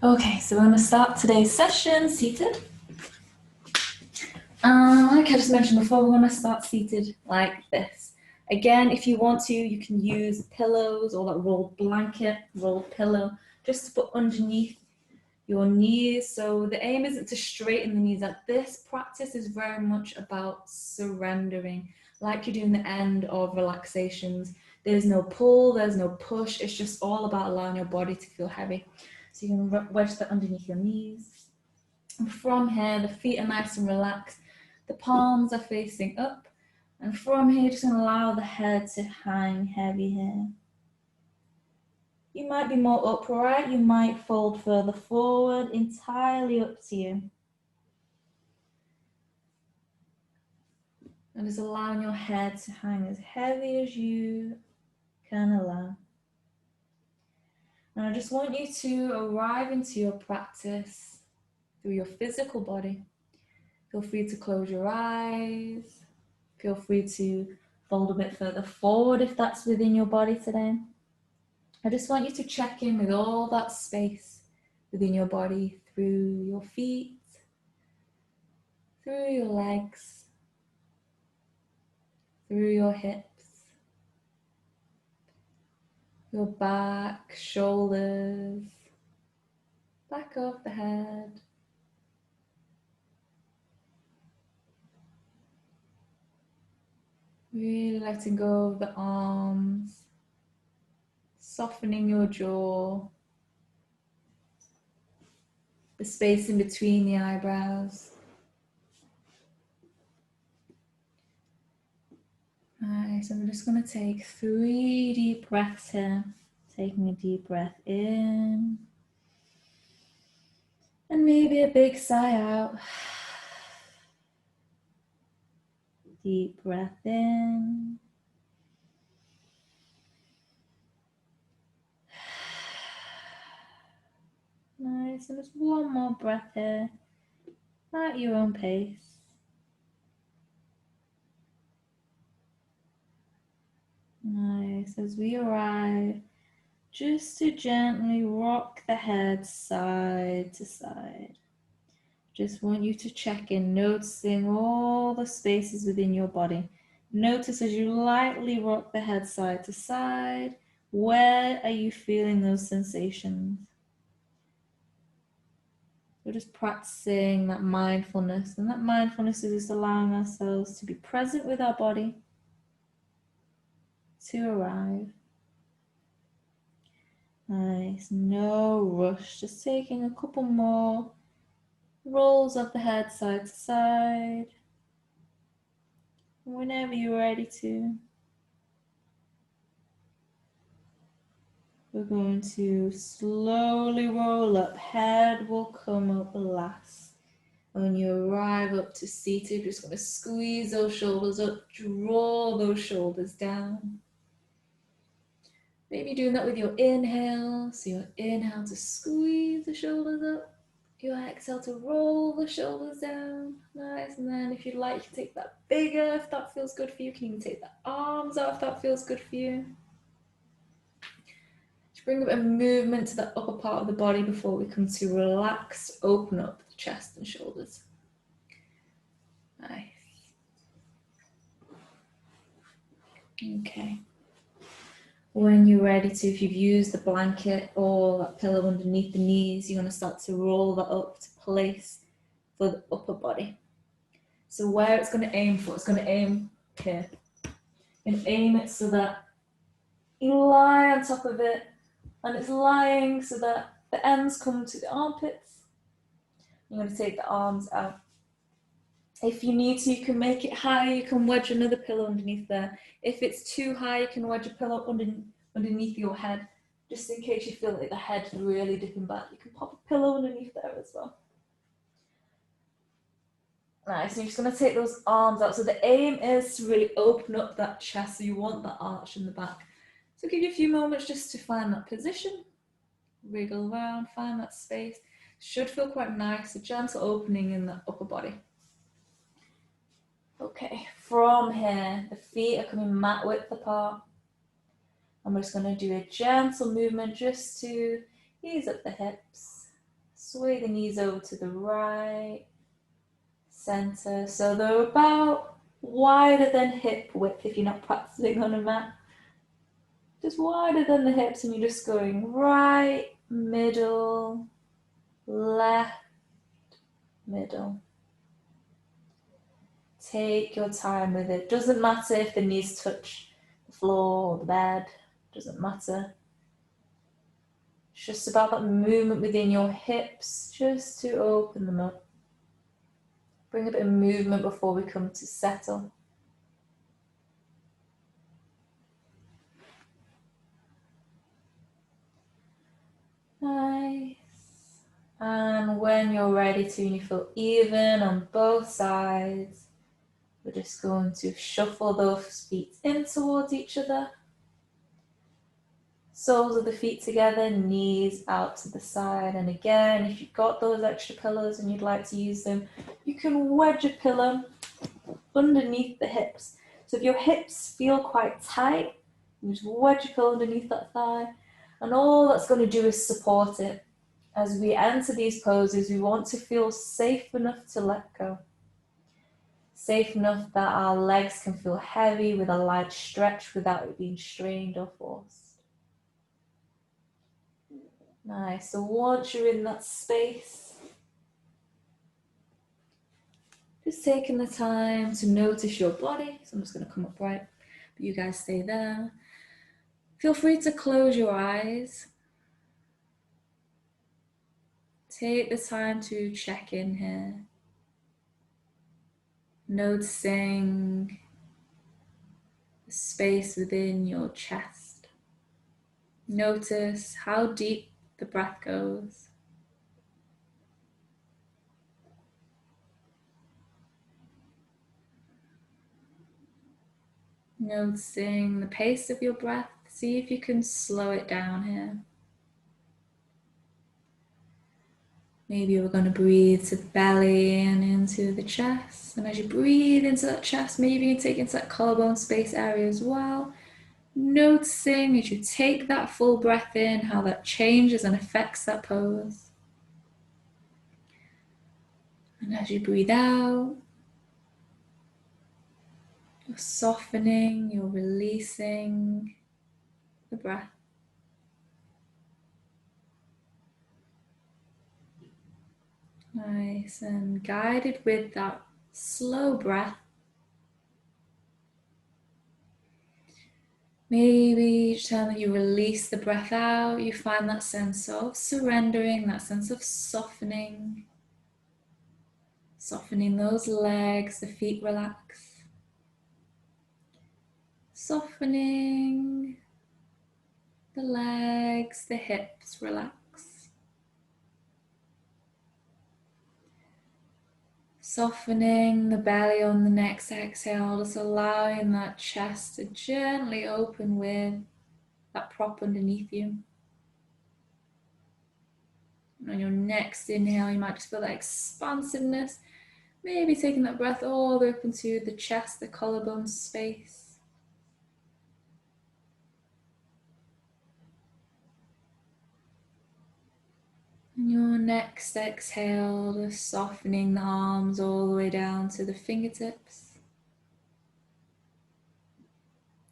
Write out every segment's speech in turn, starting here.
Okay, so we're going to start today's session seated. Like I just mentioned before, we're going to start seated like this. Again, if you want to, you can use pillows or that rolled blanket, rolled pillow, just to put underneath your knees. So the aim isn't to straighten the knees. Like this practice is very much about surrendering, like you do in the end of relaxations. There's no pull, there's no push. It's just all about allowing your body to feel heavy. So you can wedge that underneath your knees. And from here, the feet are nice and relaxed. The palms are facing up. And from here, just going to allow the head to hang heavy here. You might be more upright, you might fold further forward, entirely up to you. And just allowing your head to hang as heavy as you can allow. And I just want you to arrive into your practice through your physical body. Feel free to close your eyes. Feel free to fold a bit further forward if that's within your body today. I just want you to check in with all that space within your body, through your feet, through your legs, through your hips, your back, shoulders, back of the head. Really letting go of the arms, softening your jaw, the space in between the eyebrows. Nice, I'm just going to take 3 deep breaths here. Taking a deep breath in. And maybe a big sigh out. Deep breath in. Nice, and just one more breath here, at your own pace. Nice, as we arrive, just to gently rock the head side to side. Just want you to check in, noticing all the spaces within your body. Notice as you lightly rock the head side to side, where are you feeling those sensations? We're just practicing that mindfulness, and that mindfulness is just allowing ourselves to be present with our body, to arrive. Nice, no rush, just taking a couple more rolls of the head side to side. Whenever you're ready to, we're going to slowly roll up. Head will come up last. When you arrive up to seated, you're just going to squeeze those shoulders up, draw those shoulders down. Maybe doing that with your inhale. So your inhale to squeeze the shoulders up. Your exhale to roll the shoulders down. Nice. And then if you'd like, you can take that bigger if that feels good for you. You can even take the arms out if that feels good for you. Just bring a bit of movement to the upper part of the body before we come to relax, open up the chest and shoulders. Nice. Okay. When you're ready to, if you've used the blanket or that pillow underneath the knees, you're going to start to roll that up to place for the upper body. So where it's going to aim for, it's going to aim here. And aim it so that you lie on top of it, and it's lying so that the ends come to the armpits. You're going to take the arms out. If you need to, you can make it high, you can wedge another pillow underneath there. If it's too high, you can wedge a pillow underneath your head, just in case you feel like the head's really dipping back. You can pop a pillow underneath there as well. Nice, so you're just going to take those arms out. So the aim is to really open up that chest, so you want that arch in the back. So give you a few moments just to find that position. Wiggle around, find that space. Should feel quite nice, a gentle opening in the upper body. Okay, from here, the feet are coming mat width apart. And we're just going to do a gentle movement just to ease up the hips. Sway the knees over to the right, center, so they're about wider than hip width if you're not practicing on a mat. Just wider than the hips, and you're just going right, middle, left, middle. Take your time with it. Doesn't matter if the knees touch the floor or the bed. Doesn't matter. It's just about that movement within your hips, just to open them up. Bring a bit of movement before we come to settle. Nice. And when you're ready to, and you feel even on both sides, we're just going to shuffle those feet in towards each other. Soles of the feet together, knees out to the side. And again, if you've got those extra pillows and you'd like to use them, you can wedge a pillow underneath the hips. So if your hips feel quite tight, you just wedge a pillow underneath that thigh. And all that's going to do is support it. As we enter these poses, we want to feel safe enough to let go. Safe enough that our legs can feel heavy with a light stretch without it being strained or forced. Nice, so once you're in that space, just taking the time to notice your body. So I'm just going to come upright, but you guys stay there. Feel free to close your eyes. Take the time to check in here. Noticing the space within your chest. Notice how deep the breath goes. Noticing the pace of your breath. See if you can slow it down here. Maybe we're going to breathe to the belly and into the chest. And as you breathe into that chest, maybe you can take into that collarbone space area as well. Noticing as you take that full breath in, how that changes and affects that pose. And as you breathe out, you're softening, you're releasing the breath. Nice, and guided with that slow breath. Maybe each time that you release the breath out, you find that sense of surrendering, that sense of softening. Softening those legs, the feet relax. Softening the legs, the hips relax. Softening the belly on the next exhale, just allowing that chest to gently open with that prop underneath you. And on your next inhale, you might just feel that expansiveness, maybe taking that breath all the way up into the chest, the collarbone space. And your next exhale, just softening the arms all the way down to the fingertips.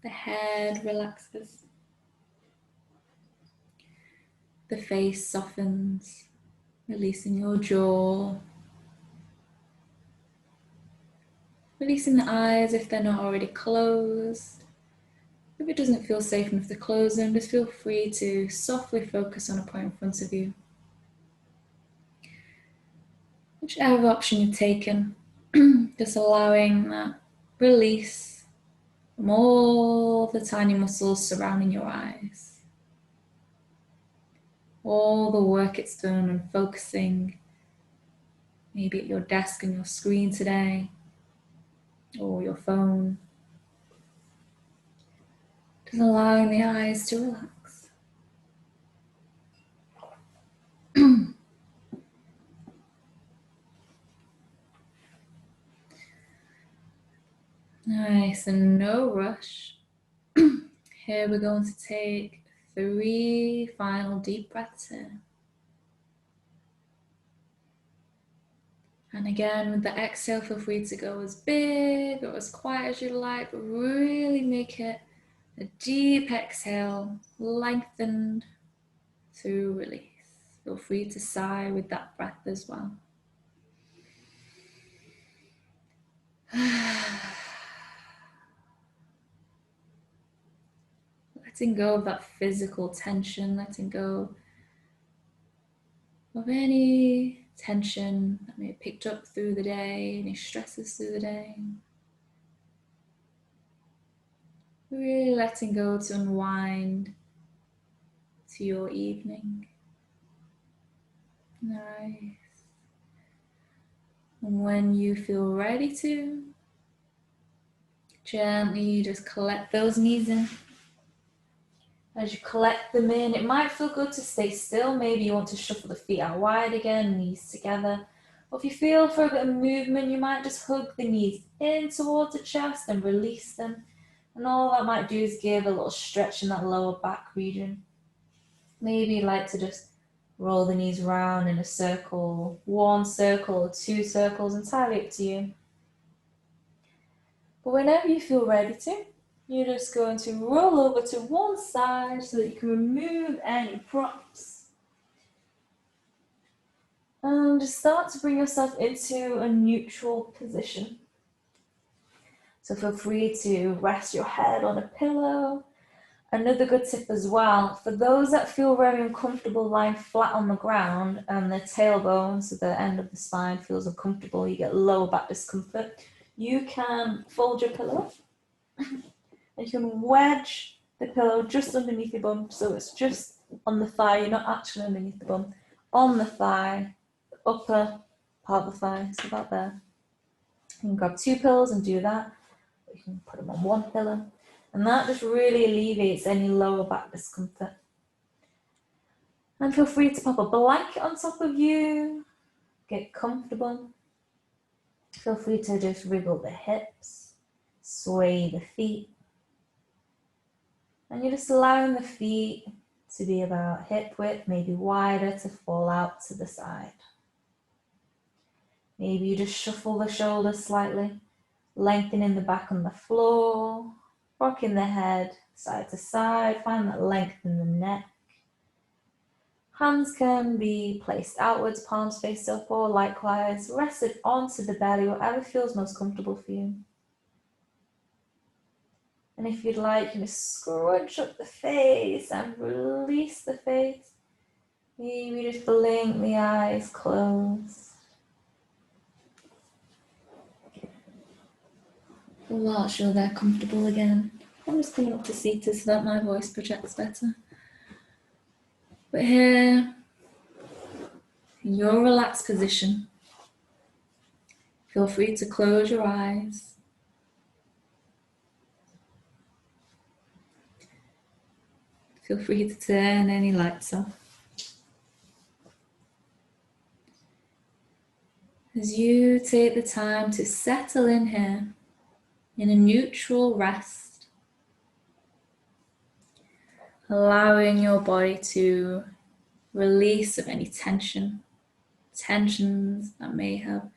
The head relaxes. The face softens, releasing your jaw. Releasing the eyes if they're not already closed. If it doesn't feel safe enough to close them, just feel free to softly focus on a point in front of you. Whichever option you've taken, just allowing that release from all the tiny muscles surrounding your eyes. All the work it's done on focusing, maybe at your desk and your screen today, or your phone. Just allowing the eyes to relax. Nice, and no rush. Here we're going to take 3 final deep breaths here. And again, with the exhale, feel free to go as big or as quiet as you like, but really make it a deep exhale, lengthened through release. Feel free to sigh with that breath as well. Letting go of that physical tension, letting go of any tension that may have picked up through the day, any stresses through the day. Really letting go to unwind to your evening. Nice. And when you feel ready to, gently just collect those knees in. As you collect them in, it might feel good to stay still. Maybe you want to shuffle the feet out wide again, knees together. Or if you feel for a bit of movement, you might just hug the knees in towards the chest and release them. And all that might do is give a little stretch in that lower back region. Maybe you'd like to just roll the knees round in a circle, one circle or two circles, entirely up to you. But whenever you feel ready to, you're just going to roll over to one side so that you can remove any props. And just start to bring yourself into a neutral position. So feel free to rest your head on a pillow. Another good tip as well, for those that feel very uncomfortable lying flat on the ground and their tailbone, so the end of the spine feels uncomfortable, you get lower back discomfort, you can fold your pillow and you can wedge the pillow just underneath your bum, so it's just on the thigh, you're not actually underneath the bum, on the thigh, the upper part of the thigh, so about there. You can grab two pillows and do that, or you can put them on one pillow. And that just really alleviates any lower back discomfort. And feel free to pop a blanket on top of you, get comfortable. Feel free to just wriggle the hips, sway the feet. And you're just allowing the feet to be about hip width, maybe wider, to fall out to the side. Maybe you just shuffle the shoulders slightly, lengthening the back on the floor, rocking the head side to side, find that length in the neck. Hands can be placed outwards, palms face up, or likewise rested onto the belly, whatever feels most comfortable for you. And if you'd like, you can scrunch up the face and release the face. Maybe just blink the eyes closed. Whilst you're there comfortable again, I'm just coming up to seated so that my voice projects better. But here, in your relaxed position, feel free to close your eyes. Feel free to turn any lights off. As you take the time to settle in here in a neutral rest, allowing your body to release of any tensions that may have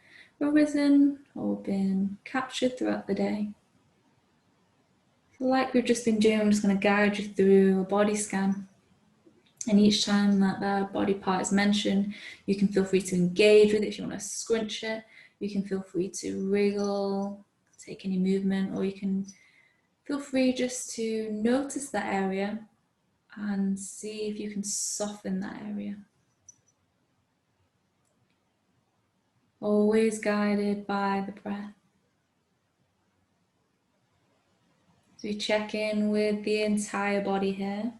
arisen or been captured throughout the day. So like we've just been doing, I'm just going to guide you through a body scan. And each time that body part is mentioned, you can feel free to engage with it. If you want to scrunch it, you can feel free to wriggle, take any movement, or you can feel free just to notice that area and see if you can soften that area. Always guided by the breath. So we check in with the entire body here.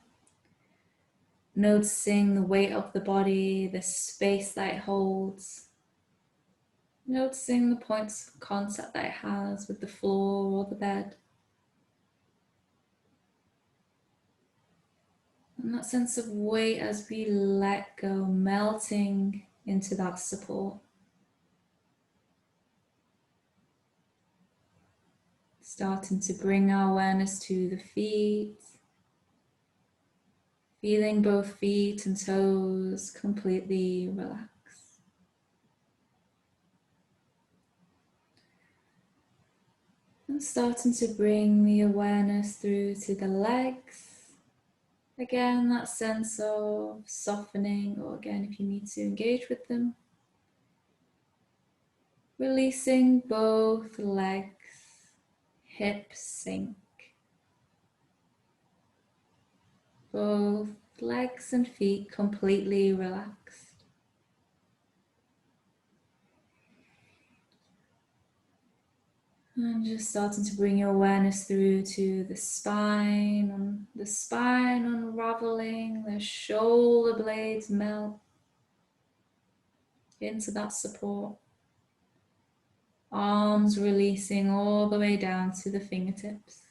Noticing the weight of the body, the space that it holds. Noticing the points of contact that it has with the floor or the bed. And that sense of weight as we let go, melting into that support. Starting to bring our awareness to the feet. Feeling both feet and toes completely relaxed. And starting to bring the awareness through to the legs. Again, that sense of softening, or again, if you need to engage with them. Releasing both legs, hips sink. Both legs and feet completely relaxed. And just starting to bring your awareness through to the spine unraveling, the shoulder blades melt into that support. Arms releasing all the way down to the fingertips.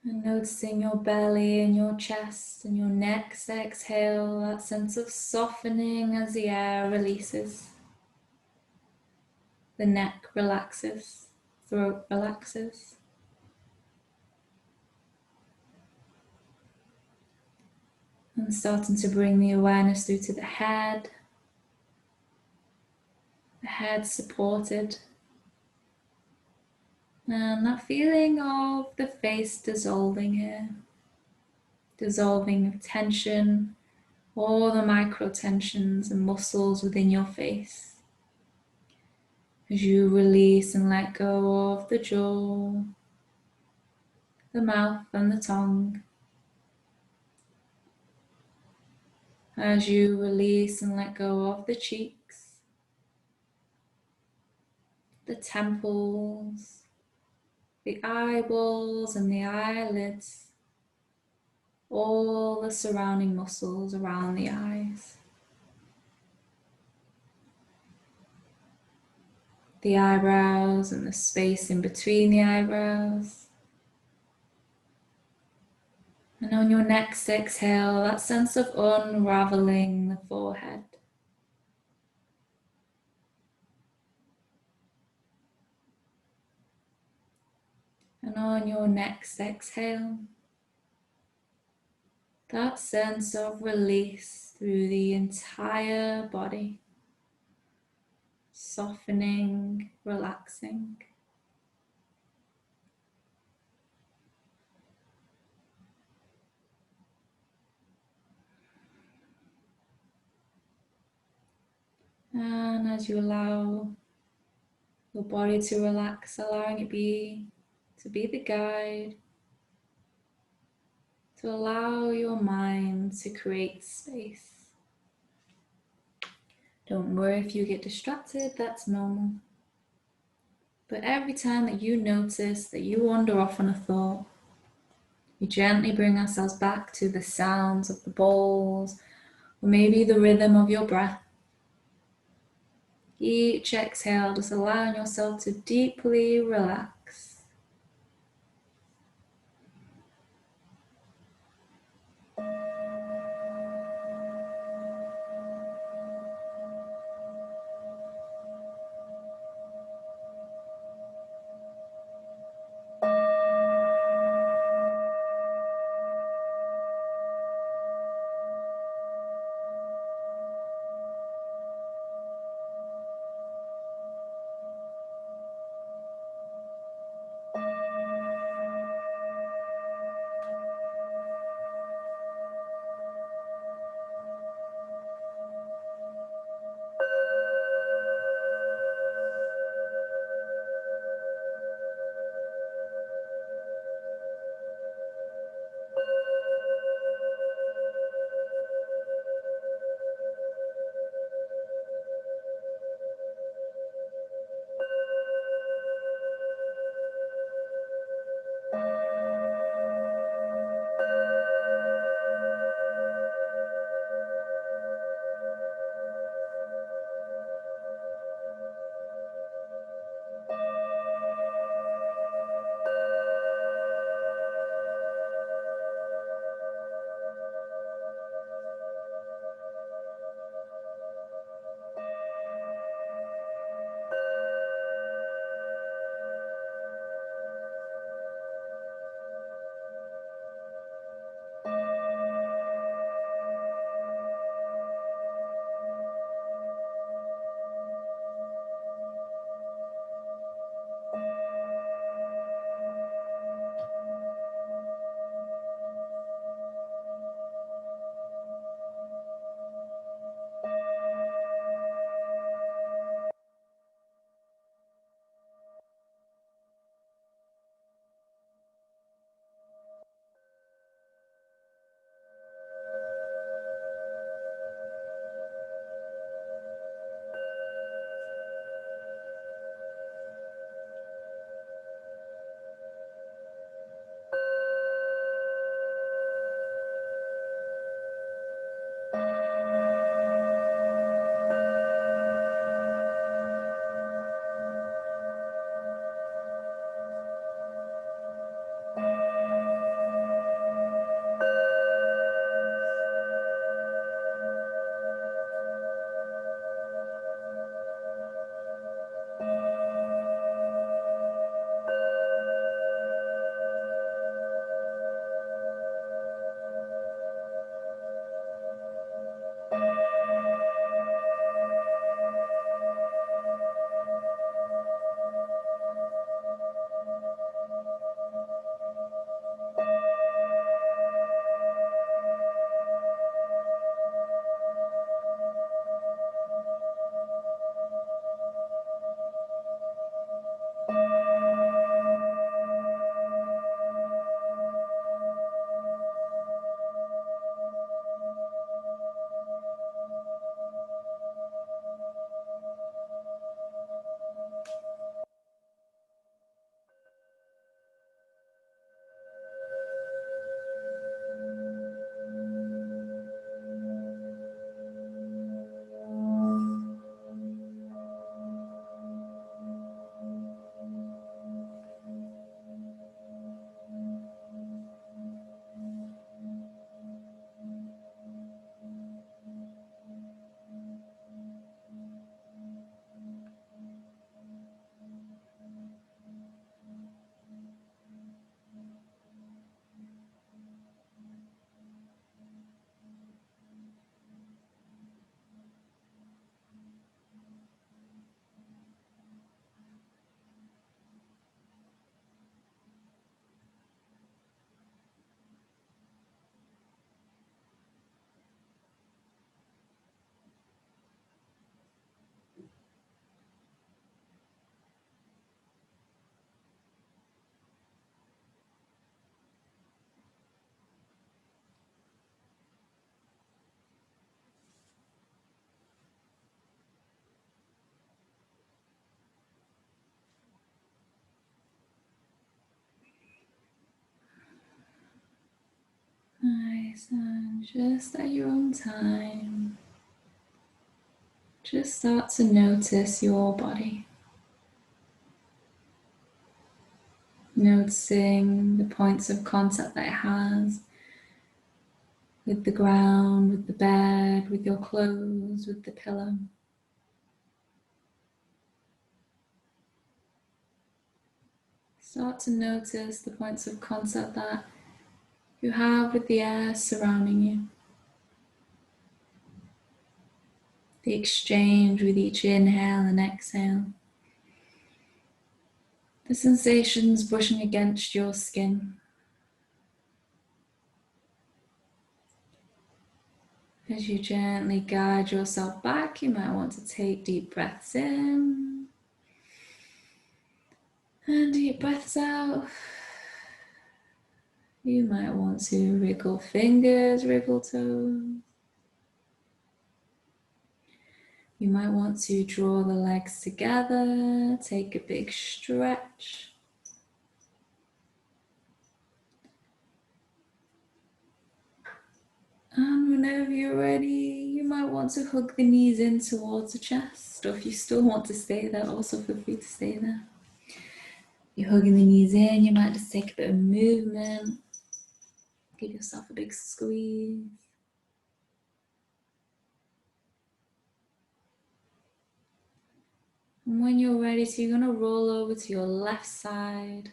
And noticing your belly and your chest and your next exhale, that sense of softening as the air releases. The neck relaxes, throat relaxes. And starting to bring the awareness through to the head supported. And that feeling of the face dissolving here. Dissolving of tension, all the micro tensions and muscles within your face. As you release and let go of the jaw, the mouth and the tongue. As you release and let go of the cheeks, the temples, the eyeballs and the eyelids, all the surrounding muscles around the eyes. The eyebrows and the space in between the eyebrows. And on your next exhale, that sense of unraveling the forehead. And on your next exhale, that sense of release through the entire body, softening, relaxing. And as you allow your body to relax, allowing it to be the guide, to allow your mind to create space. Don't worry if you get distracted, that's normal. But every time that you notice that you wander off on a thought, we gently bring ourselves back to the sounds of the bowls, or maybe the rhythm of your breath. Each exhale, just allowing yourself to deeply relax. Just at your own time, just start to notice your body. Noticing the points of contact that it has with the ground, with the bed, with your clothes, with the pillow. Start to notice the points of contact that you have with the air surrounding you. The exchange with each inhale and exhale. The sensations brushing against your skin. As you gently guide yourself back, you might want to take deep breaths in and deep breaths out. You might want to wriggle fingers, wriggle toes. You might want to draw the legs together, take a big stretch. And whenever you're ready, you might want to hug the knees in towards the chest, or if you still want to stay there, also feel free to stay there. You're hugging the knees in, you might just take a bit of movement. Give yourself a big squeeze. And when you're ready, so you're going to roll over to your left side.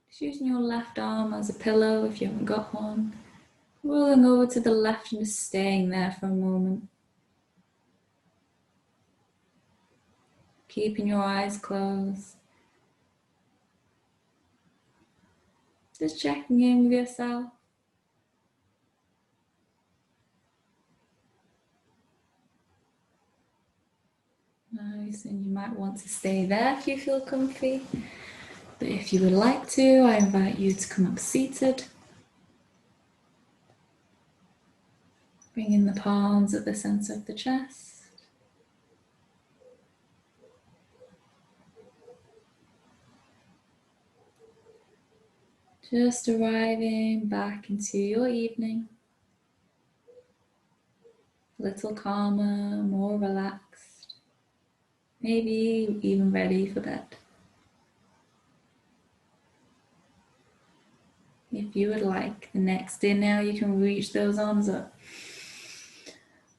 Just using your left arm as a pillow if you haven't got one. Rolling over to the left and just staying there for a moment. Keeping your eyes closed. Just checking in with yourself. Nice, and you might want to stay there if you feel comfy. But if you would like to, I invite you to come up seated. Bring in the palms at the center of the chest. Just arriving back into your evening. A little calmer, more relaxed. Maybe even ready for bed. If you would like, the next inhale, you can reach those arms up.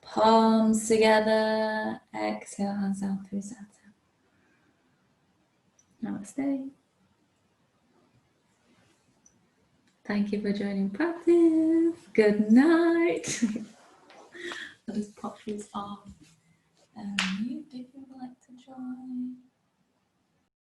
Palms together. Exhale, hands down through center. Namaste. Thank you for joining practice. Good night. I'll just pop these off and mute if you would like to join.